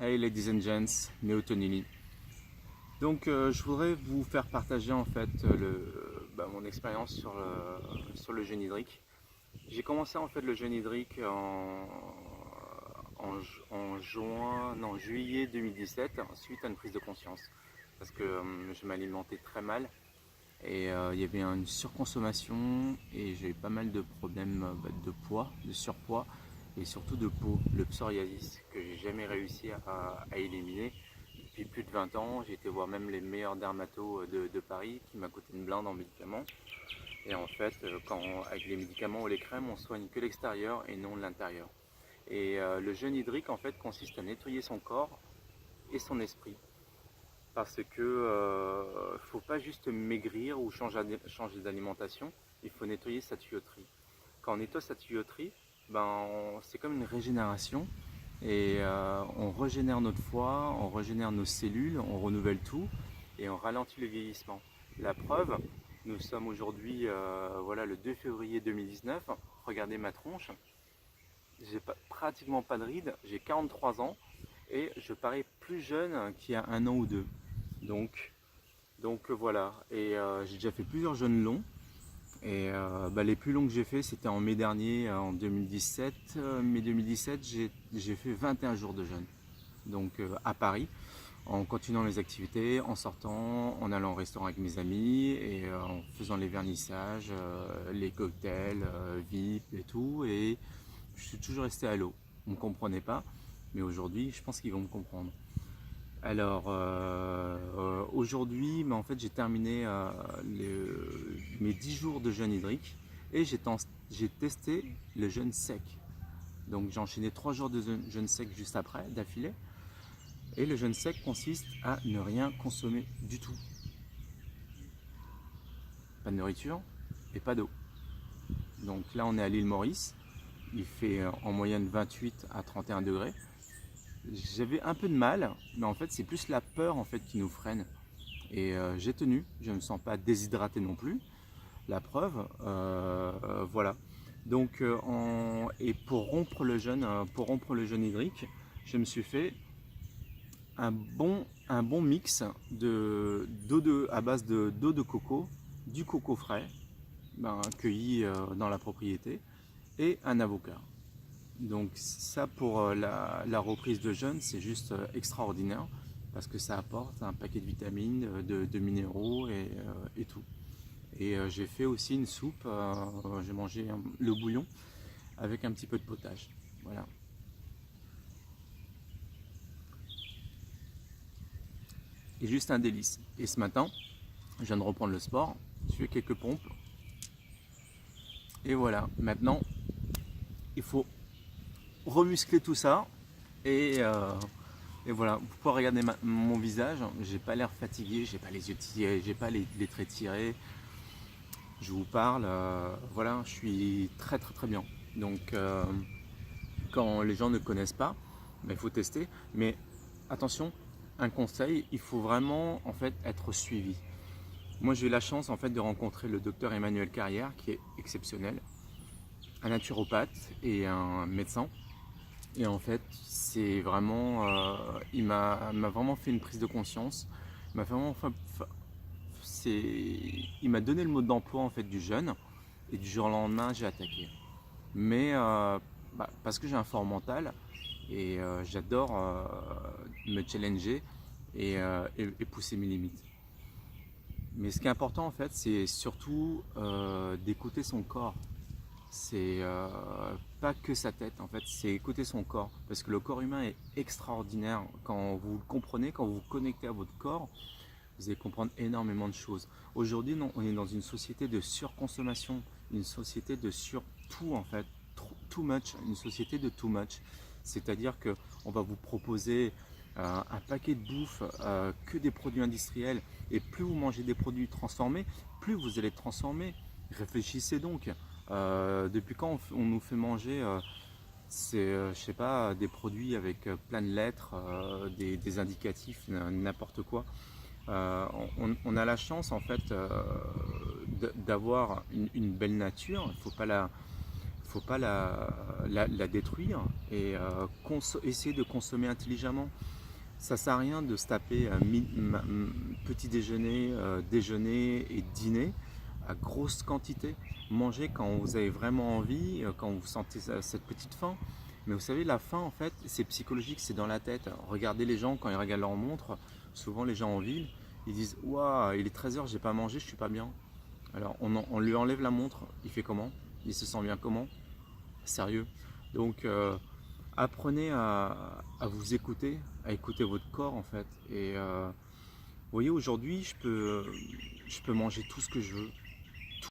Hey ladies and gents, Neotonini. Donc je voudrais vous faire partager en fait mon expérience sur le jeûne hydrique. J'ai commencé en fait le jeûne hydrique en juillet 2017 suite à une prise de conscience parce que je m'alimentais très mal et il y avait une surconsommation et j'ai eu pas mal de problèmes de poids, de surpoids et surtout de peau, le psoriasis que j'ai jamais réussi à éliminer. Depuis plus de 20 ans, j'ai été voir même les meilleurs dermatos de Paris qui m'a coûté une blinde en médicaments. Et en fait, avec les médicaments ou les crèmes, on soigne que l'extérieur et non l'intérieur. Et le jeûne hydrique en fait consiste à nettoyer son corps et son esprit. Parce que faut pas juste maigrir ou changer d'alimentation, il faut nettoyer sa tuyauterie. Quand on nettoie sa tuyauterie, c'est comme une régénération et on régénère notre foie, on régénère nos cellules, on renouvelle tout et on ralentit le vieillissement. La preuve, nous sommes aujourd'hui le 2 février 2019, regardez ma tronche, j'ai pratiquement pas de rides, j'ai 43 ans et je parais plus jeune qu'il y a un an ou deux. Donc voilà, et j'ai déjà fait plusieurs jeûnes longs. Et les plus longs que j'ai fait, c'était en mai dernier, en 2017. Mai 2017, j'ai fait 21 jours de jeûne. Donc à Paris, en continuant les activités, en sortant, en allant au restaurant avec mes amis et en faisant les vernissages, les cocktails, VIP et tout. Et je suis toujours resté à l'eau. On ne me comprenait pas, mais aujourd'hui, je pense qu'ils vont me comprendre. Alors aujourd'hui, en fait, j'ai terminé mes 10 jours de jeûne hydrique et j'ai testé le jeûne sec. Donc j'ai enchaîné 3 jours de jeûne sec juste après, d'affilée. Et le jeûne sec consiste à ne rien consommer du tout. Pas de nourriture et pas d'eau. Donc là, on est à l'île Maurice. Il fait en moyenne 28 à 31 degrés. J'avais un peu de mal, mais en fait c'est plus la peur en fait qui nous freine. Et j'ai tenu, je ne me sens pas déshydraté non plus. La preuve, voilà. Donc et pour rompre le jeûne hydrique, je me suis fait un bon mix à base d'eau de coco, du coco frais, cueilli dans la propriété, et un avocat. Donc ça pour la reprise de jeûne, c'est juste extraordinaire parce que ça apporte un paquet de vitamines, de minéraux et tout. Et j'ai fait aussi une soupe, j'ai mangé le bouillon avec un petit peu de potage. Voilà. Et juste un délice. Et ce matin, je viens de reprendre le sport, je fais quelques pompes. Et voilà, maintenant, il faut remuscler tout ça et voilà, vous pouvez regarder mon visage, j'ai pas l'air fatigué, j'ai pas les yeux tirés, j'ai pas les traits tirés. Je vous parle, voilà, je suis très bien. Donc quand les gens ne connaissent pas, il faut tester. Mais attention, un conseil, il faut vraiment en fait être suivi. Moi j'ai eu la chance en fait de rencontrer le docteur Emmanuel Carrière qui est exceptionnel, un naturopathe et un médecin. Et en fait, c'est vraiment, il m'a vraiment fait une prise de conscience. Il m'a vraiment, il m'a donné le mode d'emploi en fait du jeûne et du jour au lendemain j'ai attaqué. Mais parce que j'ai un fort mental et j'adore me challenger et pousser mes limites. Mais ce qui est important en fait, c'est surtout d'écouter son corps. C'est pas que sa tête en fait, c'est écouter son corps parce que le corps humain est extraordinaire. Quand vous le comprenez, quand vous vous connectez à votre corps, vous allez comprendre énormément de choses. Aujourd'hui, on est dans une société de surconsommation, une société de surtout en fait, too much, une société de too much. C'est-à-dire qu'on va vous proposer un paquet de bouffe, que des produits industriels, et plus vous mangez des produits transformés, plus vous allez transformer. Réfléchissez donc. Depuis quand on nous fait manger je sais pas, des produits avec plein de lettres, des indicatifs, n'importe quoi. On a la chance en fait d'avoir une belle nature. faut pas la détruire et essayer de consommer intelligemment. Ça sert à rien de se taper petit déjeuner, déjeuner et dîner à grosse quantité. Mangez quand vous avez vraiment envie, quand vous sentez cette petite faim. Mais vous savez, la faim, en fait, c'est psychologique, c'est dans la tête. Regardez les gens quand ils regardent leur montre, souvent les gens en ville, ils disent waouh, il est 13h, j'ai pas mangé, je suis pas bien. Alors on lui enlève la montre, il fait comment? Il se sent bien comment? Sérieux. Donc apprenez à vous écouter, à écouter votre corps en fait. Et vous voyez, aujourd'hui, je peux manger tout ce que je veux.